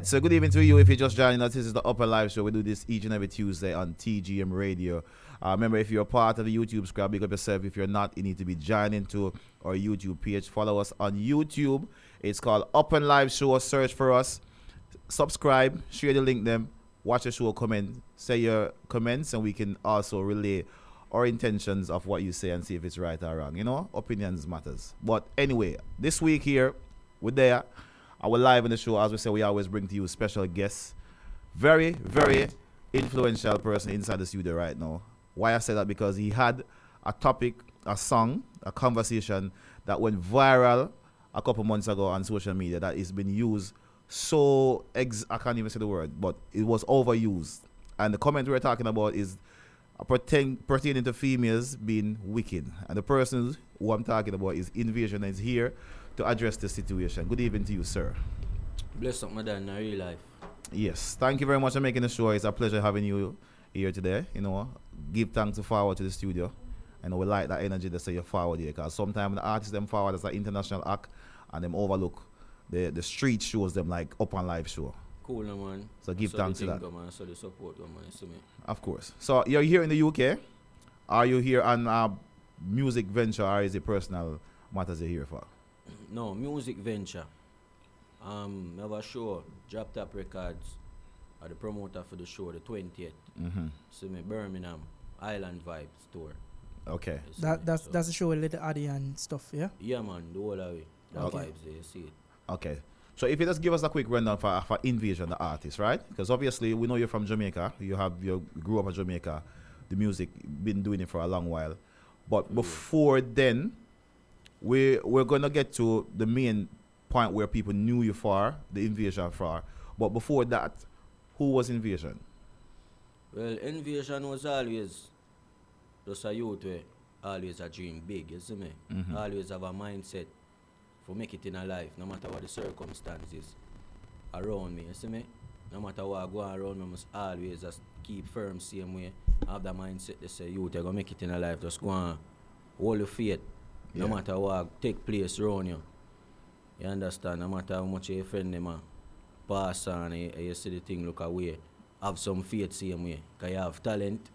So good evening to you. If you're just joining us, this is the Upnlive show. We do this each and every Tuesday on TGM Radio. Remember, if you're a part of the YouTube squad, big up yourself. If you're not, you need to be joining to our YouTube page. Follow us on YouTube. It's called Upnlive Show. Search for us. Subscribe. Share the link them. Watch the show. Comment. Say your comments, and we can also relay our intentions of what you say and see if it's right or wrong. You know, opinions matters. But anyway, this week here, we're there. Our live in the show, as we say, we always bring to you special guests. Very, very influential person inside the studio right now. Why I say that? Because he had a topic, a song, a conversation that went viral a couple months ago on social media that is been used so, I can't even say the word, but it was overused. And the comment we're talking about is pertaining to females being wicked. And the person who I'm talking about is NVasion and is here to address the situation. Good evening to you, sir. Bless up, my dad, in real life. Yes, thank you very much for making the show. It's a pleasure having you here today. You know, give thanks to forward to the studio. And we like that energy that say you're forward here, because sometimes the artists them forward as an international act and them overlook the street shows them like Upnlive show. Cool, no, man. So give thanks to that. Man. So the support, man. See me. Of course. So you're here in the UK. Are you here on a music venture, or is it personal matters you're here for? No, music venture. Have a show, Drop Top Records, are the promoter for the show, the 20th. Mm-hmm. See me, Birmingham, Island Vibes tour. Okay. That's the show with little Addy and stuff, yeah? Yeah, man, the whole of it. The Okay. vibes there, you see it. Okay. So if you just give us a quick rundown for NVasion, the artist, right? Because obviously we know you're from Jamaica. You grew up in Jamaica. The music, been doing it for a long while. But before then, we're going to get to the main point where people knew you for, the NVasion for. But before that, who was NVasion? Well, NVasion was always just a youth where always a dream big, you see me? Mhm. Always have a mindset for make it in a life, no matter what the circumstances around me, you see me? No matter what I go around me, I must always just keep firm same way. Have the mindset to say, youth, you're going to make it in a life, just go on, hold your faith. No Yeah. matter what take place around you. You understand? No matter how much your friend them pass on, you see the thing look away. Have some faith same way. Because you have talent.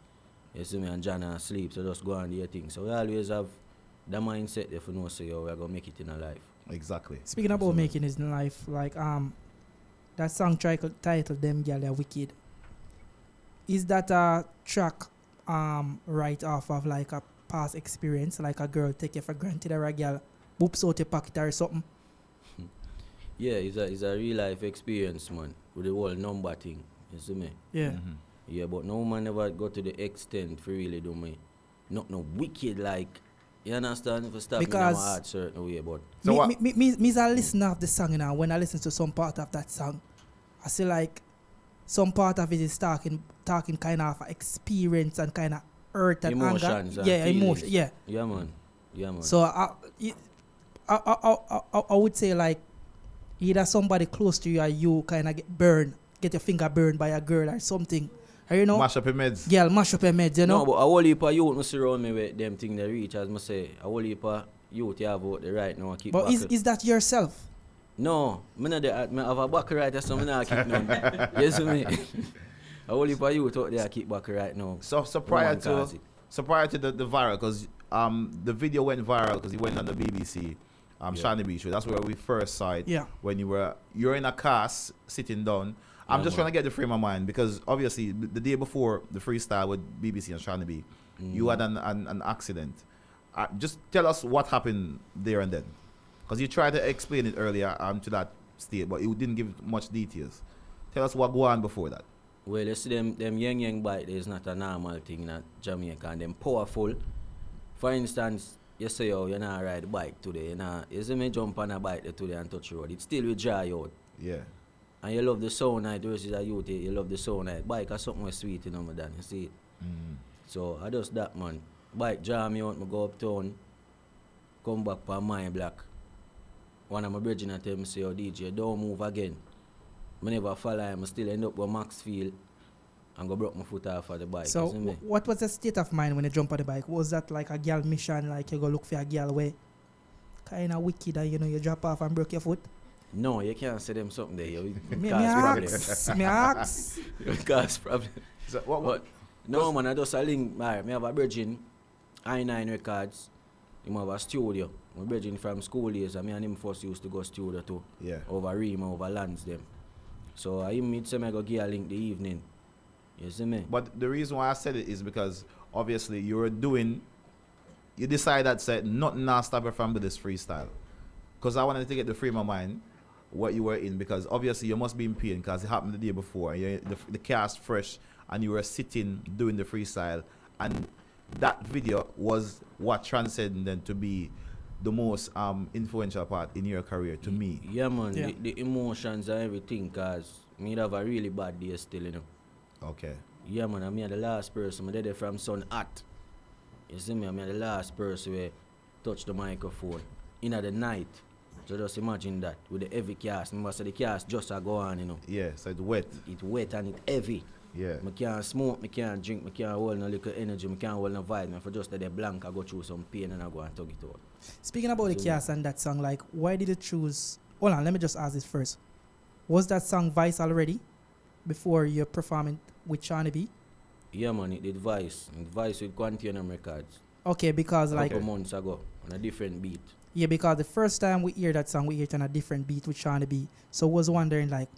You see me and Jana sleep, so just go on do your thing. So we always have the mindset if you know say we're gonna make it in a life. Exactly. Speaking about making it in life, like that song titled Dem Gyal Ya Wicked. Is that a track right off of like a past experience, like a girl take you for granted or a girl boops out your pocket or something? Yeah, it's a real life experience, man, with the whole number thing. You see me? Yeah. Mm-hmm. Yeah, but no man never go to the extent for really do me. Not no wicked like, you understand? For stop Because me in my heart certain way, but So me, what? me as a listener of the song, you know, when I listen to some part of that song, I see like some part of it is talking kind of experience and kind of hurt and emotions anger. and Yeah, feelings. emotion. Yeah. Yeah, man. Yeah, man. So I would say like either somebody close to you or you kind of get your finger burned by a girl or something. Or, you know, Mash up your meds. girl mash up your meds, you know. No, but a whole heap of youth must surround me with them thing they reach, as I say. A whole heap of youth you have out there right now. Keep But back is that yourself? No, I have a back right, so I not keep none. Yes, me. A whole heap of youth out there keep back right now. So prior to the viral, because the video went viral because it went on the BBC Shiny B show. That's where we first saw it. Yeah. When you're in a cast sitting down. I'm just trying to get the frame of mind, because obviously the day before the freestyle with BBC and Shiny B, you had an accident. Just tell us what happened there and then, because you tried to explain it earlier to that state, but you didn't give much details. Tell us what go on before that. Well, you see them young bike there is not a normal thing in Jamaica, and them powerful. For instance, you say you're not ride bike today, you see me jump on a bike there today and touch road. It still will dry you out. Yeah. And you love the sound night versus a youth, you love the sound night. Bike is something sweet, you know, man, you see it. So I just that, man. Bike jam me out, I go uptown, come back for my block. One of my brethren at him say, oh DJ, don't move again. I never follow him, I still end up with Maxfield and go broke my foot off of the bike. So you see me? what was the state of mind when you jump on the bike? Was that like a girl mission, like you go look for a girl where kind of wicked and you know you drop off and break your foot? No, you can't say them something there. You Me cause problem. ask. Me ask. You cause problem. So what? But no man, I just a link. Me have a virgin, I9 Records. Him have a studio. My virgin from school days, and me and him first used to go studio too. Yeah. Over Rima, over lands them. So I meet some I go give a link the evening. You see me? But the reason why I said it is because obviously you decide that said nothing now stop you from do this freestyle. Because I wanted to get the frame of mind what you were in, because obviously you must be in pain because it happened the day before. The cast fresh and you were sitting doing the freestyle, and that video was what transcended to be the most influential part in your career to me. Yeah man, Yeah. The emotions and everything, cause me have a really bad day still, you know. Okay. Yeah man, I'm the last person. I'm there from Sun Hot. You see me? I'm the last person where touch the microphone in the night. So just imagine that with the heavy cast. Remember, so the cast just a go on, you know. Yeah, so it's wet. It wet and it heavy. Yeah. I can't smoke, I can't drink, I can't hold no little energy, I can't hold no vibe. For just the blank, I go through some pain and I go and tug it out. Speaking about the cast and that song, like, why did you choose? Hold on, let me just ask this first. Was that song Vice already before you're performing with Shawnee B? Yeah man, it did Vice. It Vice with Quantium Records. Okay, because like, Couple months ago on a different beat. yeah, because the first time we hear that song, we hear it on a different beat with Shawnee B. So was wondering like,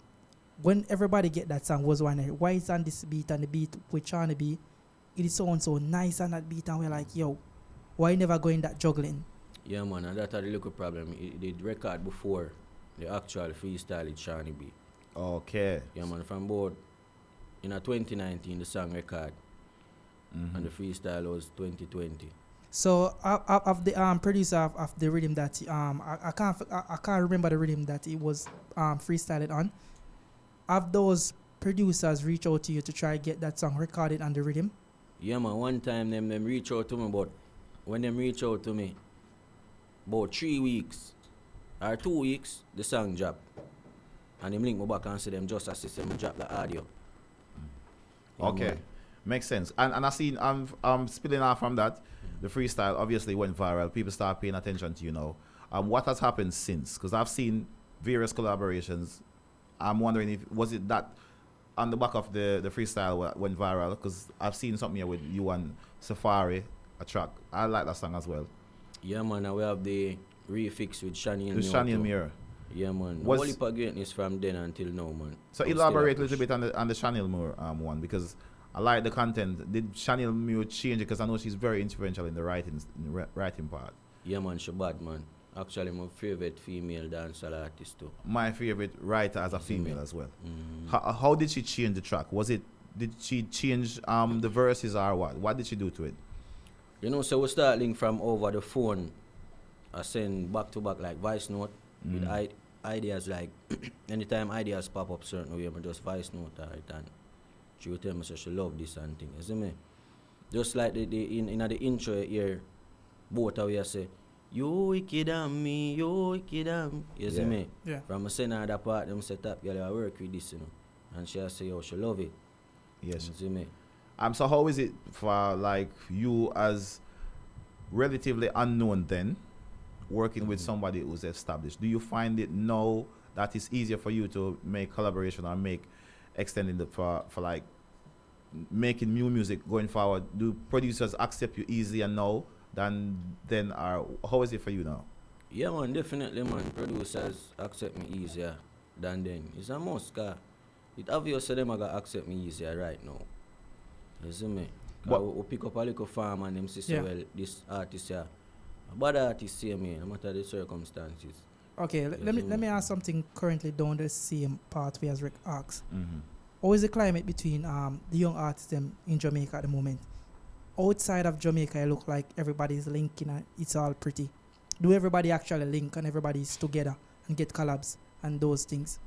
when everybody get that song, was wondering why it's on this beat and the beat with Shawnee B, it is sound so nice on that beat, and we're like, yo, why never going that juggling? Yeah man, and that's the little problem. It did record before the actual freestyle with Shawnee B. Okay. Yeah man, from board in a 2019 the song record Mhm. and the freestyle was 2020. So of the producer of the rhythm that I can't remember the rhythm that it was freestyled on. Have those producers reach out to you to try get that song recorded on the rhythm? Yeah man, one time them reach out to me, but when them reach out to me about 3 weeks or 2 weeks the song drop. And them link me back and say them just assist them drop the audio. Yeah, Okay. man. Makes sense. And I seen spilling off from that, the freestyle obviously went viral. People start paying attention to you now. What has happened since? Because I've seen various collaborations. I'm wondering if was it that on the back of the freestyle went viral? Because I've seen something here with you and Safari, a track. I like that song as well. Yeah man, and we have the Refix with Shani and With Shani and Mirror. Yeah man. Was- Whole heap of greatness from then until now man. So But elaborate a still little bit on the Chanel Moore one, because I like the content. Did Chanel Moore change it? Because I know she's very influential in the writing part. Yeah man, she bad man. Actually my favorite female dancehall artist too. My favorite writer as a female as well. Mm. How did she change the track? Did she change the verses or what? What did she do to it? You know, so we start link from over the phone. I send back to back like voice note with ideas like anytime ideas pop up certain way, I just voice note her it and she will tell me so she love this and thing. You see me? Just like in the intro here, both of you say, you wicked and me, you wicked and you see Yeah. me? Yeah. From a send her that part, them set up, girl, I work with this, you know. And she say, oh, she love it. Yes. You see me? So how is it for like you as relatively unknown then, working with somebody who's established? Do you find it now that it's easier for you to make collaboration or make extending the for like making new music going forward? Do producers accept you easier now than then, or how is it for you now? Yeah man, definitely man. Producers accept me easier than then. It's a must, cause it obviously them are gonna accept me easier right now. You see me? But- We pick up a little farm and them say, Yeah. well, this artist here, a bad artist say me, no matter the circumstances. Okay, let Yes, me ask something currently down the same pathway as Rick asked. Mm-hmm. How is the climate between the young artists them in Jamaica at the moment? Outside of Jamaica, it look like everybody's linking and it's all pretty. Do everybody actually link and everybody's together and get collabs and those things?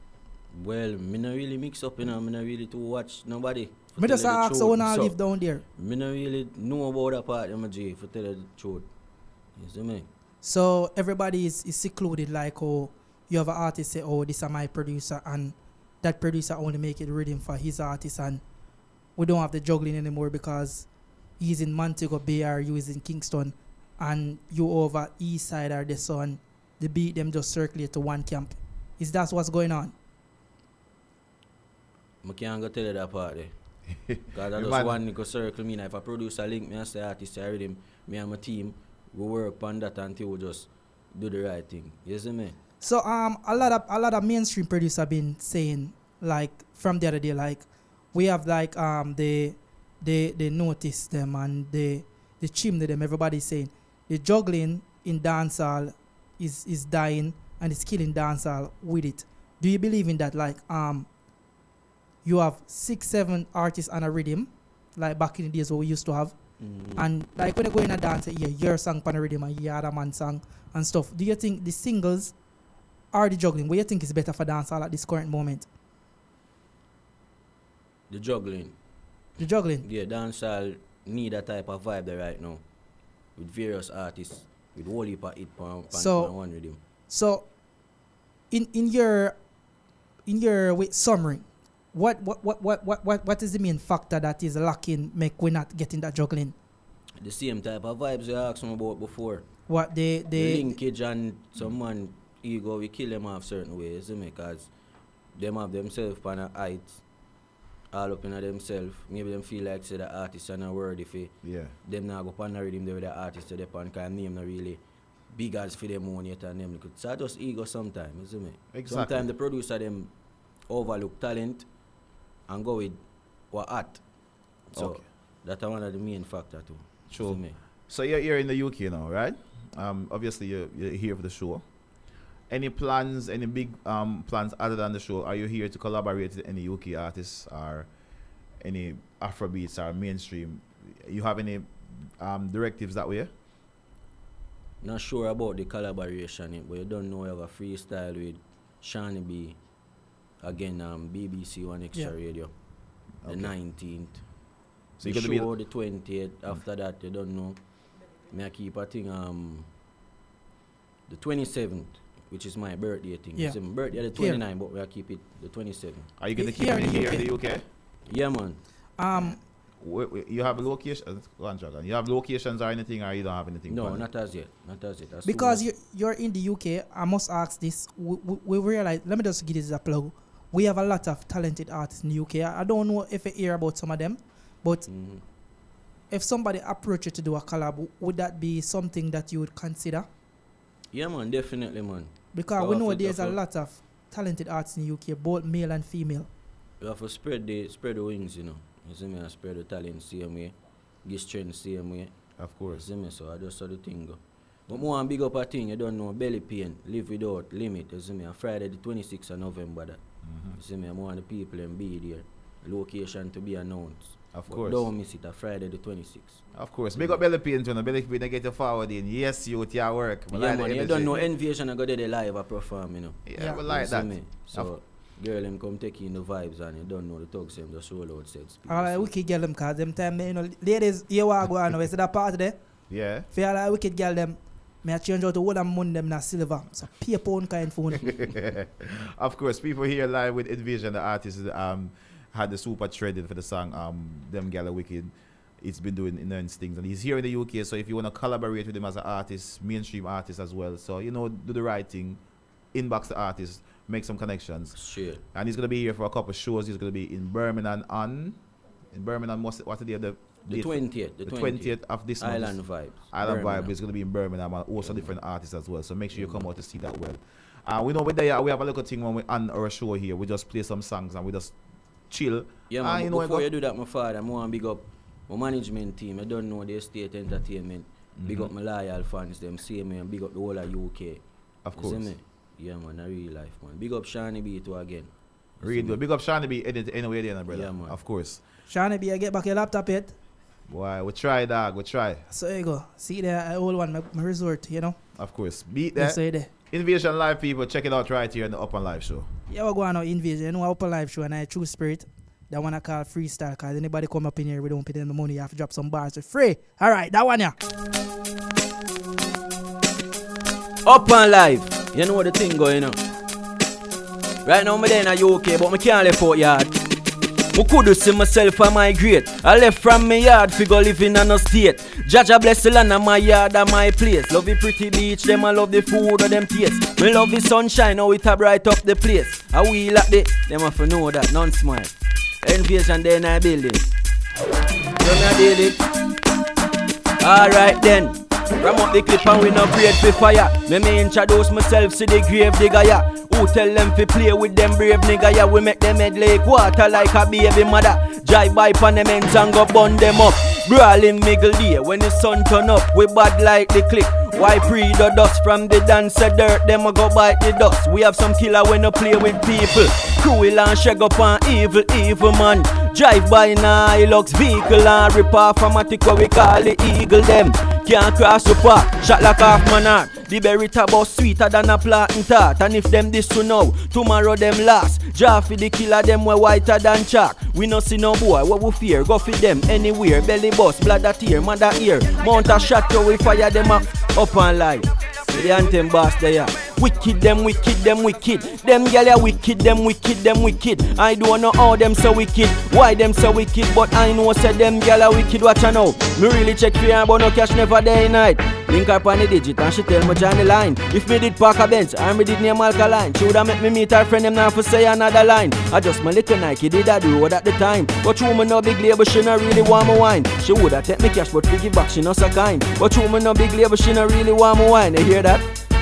Well, me not really mix up, you know, me not really to watch nobody. Me just ask how I live down there. Me not really know about that part of my G, for tell you the truth. You see me? So everybody is secluded, like, oh, you have an artist say, oh, this is my producer, and that producer only make it rhythm for his artist, and we don't have the juggling anymore because he's in Montego Bay or you is in Kingston, and you over east side or the sun, the beat them just circulate to one camp Is that what's going on? I can't go tell you that part there. Because I just Man. want to circle me. Now, if I produce a link, me and say artist, I read him, me and my team, we work on that until we just do the right thing. You see me? So a lot of mainstream producers been saying, like, from the other day, like, we have like they notice them and the chimney them, everybody's saying the juggling in dancehall is dying and it's killing dancehall with it. Do you believe in that? Like you have 6-7 artists on a rhythm, like back in the days what we used to have. And like when you go in a dance, you hear your song on a rhythm and you hear other man's song and stuff. Do you think the singles or the juggling, what do you think is better for dancehall at this current moment? The juggling. The juggling? Yeah, dancehall need that type of vibe there right now. With various artists, with whole heap of hit on one rhythm. So in your summary, what is the main factor that is lacking make we not getting that juggling? The same type of vibes you asked me about before. What the linkage and someone ego, we kill them off certain ways, because them have themselves on a height, all up in themselves. Maybe them feel like say the artist are not worthy for them not go on the rhythm there with the artist to depend because name not really big as for them own yet and them. So just ego sometimes, isn't it? Exactly. Sometimes the producer them overlook talent and go with what art. So that's one of the main factor too. True. So you're here in the UK now, right? Obviously you're here for the show. Any plans, any big plans other than the show? Are you here to collaborate with any UK artists or any Afrobeats or mainstream? You have any directives that way? Not sure about the collaboration, but you don't know you have a freestyle with Shani B. Again, BBC One Extra Radio. The 19th. So you're gonna be the 20th. After that, you don't know. May I keep a thing the 27th, which is my birthday thing. Yeah. It's my birthday the 29th, but we'll keep it the 27th. Are you gonna keep it here in the UK? Yeah, man. You have locations? You have locations or anything, or you don't have anything? No, not as yet. Not as yet. Because you're in the UK, I must ask this. We realize. Let me just give this a plug. We have a lot of talented artists in the UK. I don't know if you hear about some of them, but if somebody approached you to do a collab, would that be something that you would consider? Yeah, man, definitely, man. Because we know there's a lot of talented artists in the UK, both male and female. You have to spread the wings, you know. You see me, I spread the talent same way, give strength same way. Of course. You see me, so I just saw the thing go. But more big up a thing, you don't know, belly pain, live without limit. You see me, on Friday the 26th of November that. You see me, I want the people and be there. Location to be announced. Of course. Don't miss it, Friday the 26th. Of course. Big up belly pain to belly pain, they get you forward in. Yes, you with your work. Yeah, man, you don't know NVasion, I go there live, I perform, you know. Yeah, we like that. Me? So, girl, them come take in the vibes and you don't know the thugs, them just roll out sets. Alright, wicked girl them, cause them time, you know, ladies, you want to go on, see that part there? Yeah. For all wicked girl them, may I change out the whole money them na silver. So pay pound kind phone. Of course, people here live with NVasion, the artist had the super threaded for the song Dem Gyal Ya Wicked. It's been doing immense things, and he's here in the UK, so if you want to collaborate with him as an artist, mainstream artist as well, so you know, do the right thing, inbox the artist, make some connections. Sure. And he's going to be here for a couple of shows. He's going to be in Birmingham what's the day of the 20th. The 20th of this month. Island Vibes. Island Vibe is going to be in Birmingham and also different artists as well. So make sure you come out to see that well. We know we have a little thing when we on our show here. We just play some songs and we just chill. Yeah, man, before you do that, my father, I want to big up my management team. I don't know the Estate Entertainment. Big up my loyal fans, them see me, and big up the whole of UK. Of course. See me? Yeah, man, a real life, man. Big up Shani B too again. Really good. Big up Shani B anyway there, brother. Yeah, man. Of course. Shani B, I get back your laptop yet? Why? We try, dog. We try. So there you go. See there, I hold one, my resort, you know? Of course. Beat that. So there. NVasion Live, people. Check it out right here on the Upnlive show. Yeah, we're going on NVasion. You know, Upnlive show, and I True Spirit. That one I call Freestyle, because anybody come up in here, we don't pay them the money. You have to drop some bars for free. All right, that one, yeah. Upnlive. You know the thing going on. Right now, I'm there in the UK, but I can't left out yard. Me could see myself a migrate. I left from my yard, figure living in a state. Jaja bless the land of my yard and my place. Love the pretty beach, them I love the food of them taste. Me love the sunshine, how it a bright up the place. I wheel at the, them have to know that, none smile. NVasion then I building. Don't I did it? Alright then. Ram up the clip and we no afraid for fire. Me introduce myself to the grave digger ya. Who tell them fi play with them brave nigga ya. We make them head like water like a baby mother. Drive by pan them ends and go burn them up. Brawling middle day when the sun turn up. We bad like the click. Why pre the dust from the dancer dirt? Them a go bite the dust. We have some killer when no play with people. Cruel and shag up on evil man. Drive by in a Hilux vehicle and rip off a matic what we call the eagle them. Can't cross the park, shot like half man heart. The berry tabos sweeter than a platin tart. And if them this to now, tomorrow them last. Draw for the killer them we whiter than chalk. We no see no boy, what we fear. Go for them anywhere, belly bust, bladder tear, mother ear. Mount a shot till we fire them up and live. The anthem boss there. Wicked them, wicked them, wicked. Dem gyal ya wicked, them wicked, them wicked. I don't know how them so wicked, why them so wicked, but I know say them gyal ya wicked. Watch ya now. Me really check for her, but no cash never day night. Link her on the digit and she tell me join the line. If me did park a Benz and me did name Alkaline, she woulda make me meet her friend them now for say another line. I just my little Nike did I do road at the time. But you me no big label, she no really want me wine. She woulda take me cash but we give back, she no so kind. But you me no big label, she no really want me wine. You hear that?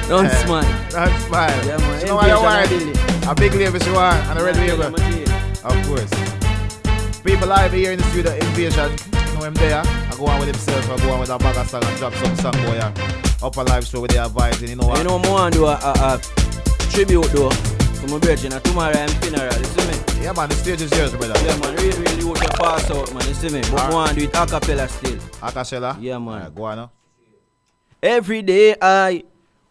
Don't smile. Don't smile. Yeah, man. You know why you want? A big label she want and a red label. Of course. People live here in the studio, NVasion. You know him there. I go on with himself. I go on with a bag of song and drop some song boy. Upnlive show with their vibes. You know what? You know I want to do a tribute though. To my virgin and tomorrow I'm funeral. You see me? Yeah man, the stage is yours brother. Yeah man, really want to pass out man. You see me? But I want to do it a cappella still. A cappella? Yeah man. Right, go on now. Every day I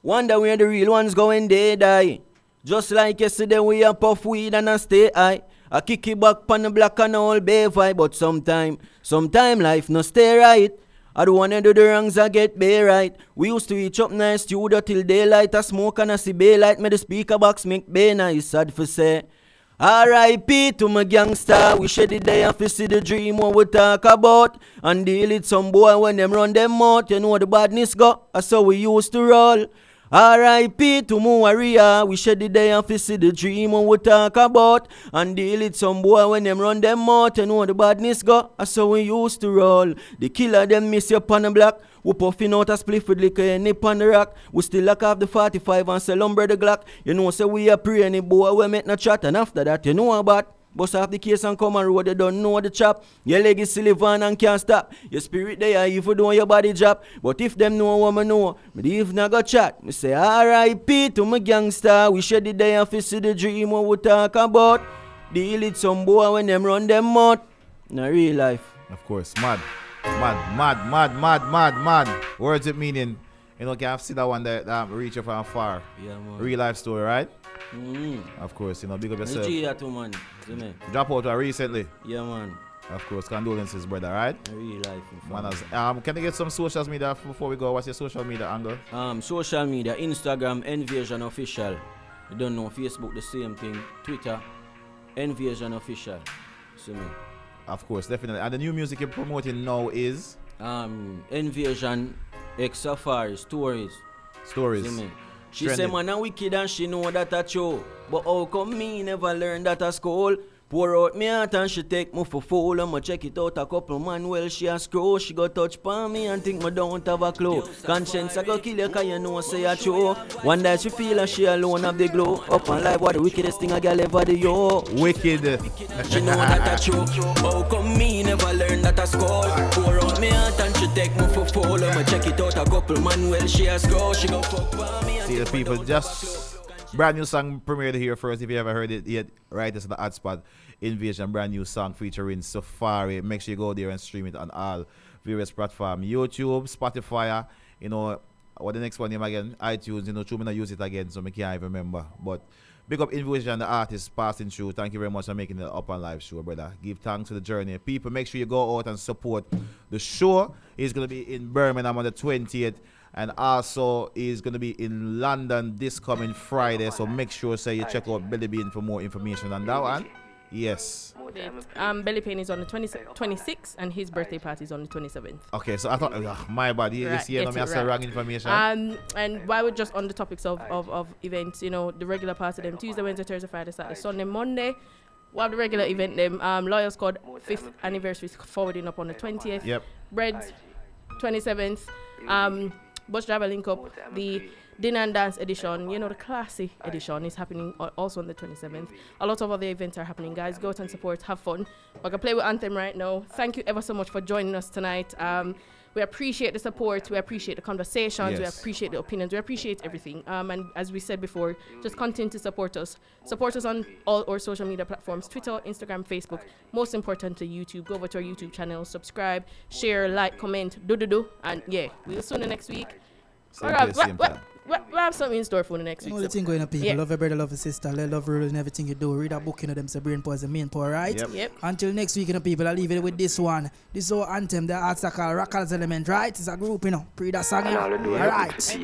wonder where the real ones go when they die. Just like yesterday we a puff weed and a stay high. I kick it back pon the black and all bay vibe. But sometime life no stay right. I don't wanna do the wrongs I get bay right. We used to reach up nice studio till daylight. I smoke and I see bay light. Me the speaker box make bay nice. Sad for say R.I.P. to my gangster. We shed the day and fi see the dream what we talk about. And deal with some boy when them run them out. You know the badness go. That's how we used to roll. R.I.P. to my warrior. We shed the day and fi see the dream what we talk about. And deal with some boy when them run them out. You know the badness go. That's how we used to roll. The killer them miss you upon the block. We puffing out a spliff with liquor and nip on the rock. We still lock off the 45 and sell umbre the Glock. You know say we a pray any boy we make no chat. And after that you know about bust off the case and come and road. You don't know the chop. Your leg is live on and can't stop. Your spirit there even doing your body job. But if them know what me know, me if not go chat. Me say R.I.P. to my gangster. We shed the day and fi see the dream what we talk about. Deal with some boy when them run them out. In real life. Of course, mad. Words with meaning. You know, can see that one that reach up from far. Yeah, man. Real life story, right? Mm-hmm. Of course, you know, big up yourself. Too, man. See me? Drop out recently. Yeah, man. Of course, condolences, brother, right? Real life. Manners. Can I get some social media before we go? What's your social media angle? Social media, Instagram, NVasion Official. You don't know, Facebook, the same thing. Twitter, NVasion Official. See me? Of course, definitely. And the new music you're promoting now is? NVasion X Safari Stories. See me? She say man a wicked and she know that a show. But how come me never learn that a school? Pour out me heart and she take me for fool. I'ma check it out a couple man well she a scroll. She go touch palm me and think me don't have a clue. Conscience I go kill you cause you know say a true. One day she feel and she alone have the glow. Upnlive what the wickedest thing a girl ever do yo. Wicked. She know that a true. How come me never learn that a school? Pour out me heart and she take me for fool. I'ma check it out a couple man well she a scroll. She go fuck palm me and see the people just brand new song premiered here first. If you ever heard it yet, right, it's the ad spot. NVasion, brand new song featuring Safari. Make sure you go there and stream it on all various platforms. YouTube, Spotify, you know, what the next one name again? iTunes, you know, true me not use it again, so I can't even remember. But big up NVasion, the artist passing through. Thank you very much for making the Upnlive show, brother. Give thanks to the journey. People, make sure you go out and support the show. It's going to be in Birmingham on the 20th. And also is going to be in London this coming Friday. So make sure say you check out Belly Bean for more information on that one. Yes. Belly Pain is on the 26th, and his birthday party is on the 27th. Okay, so I thought, my bad. You Right, see, you know get me, I it said right. wrong information. And while we're just on the topics of events, you know, the regular party them Tuesday, Wednesday, Thursday, Friday, Saturday, Sunday, Monday. While the regular event them, Loyal Squad 5th anniversary is forwarding up on the 20th. Yep. Bread 27th. Bus Driver Link Up, the Dinner and Dance edition, you know, the classy edition is happening also on the 27th. A lot of other events are happening, guys. Go out and support, have fun. We're going to play with Anthem right now. Thank you ever so much for joining us tonight. We appreciate the support. We appreciate the conversations. Yes. We appreciate the opinions. We appreciate everything. And as we said before, just continue to support us. Support us on all our social media platforms, Twitter, Instagram, Facebook. Most importantly, YouTube. Go over to our YouTube channel, subscribe, share, like, comment, do. And yeah, we'll see you next week. Same place, same time. We have something in store for the next You week. know the thing going on, people. Yeah. Love your brother, love your sister. Let love rule in everything you do. Read a book, you know, them say brain power is the main power, right? Yep. Until next week, you know, people, I leave it with this one. This is our anthem, the arts are called Rockers Element, right? It's a group, you know. Pre that song, yeah. All right.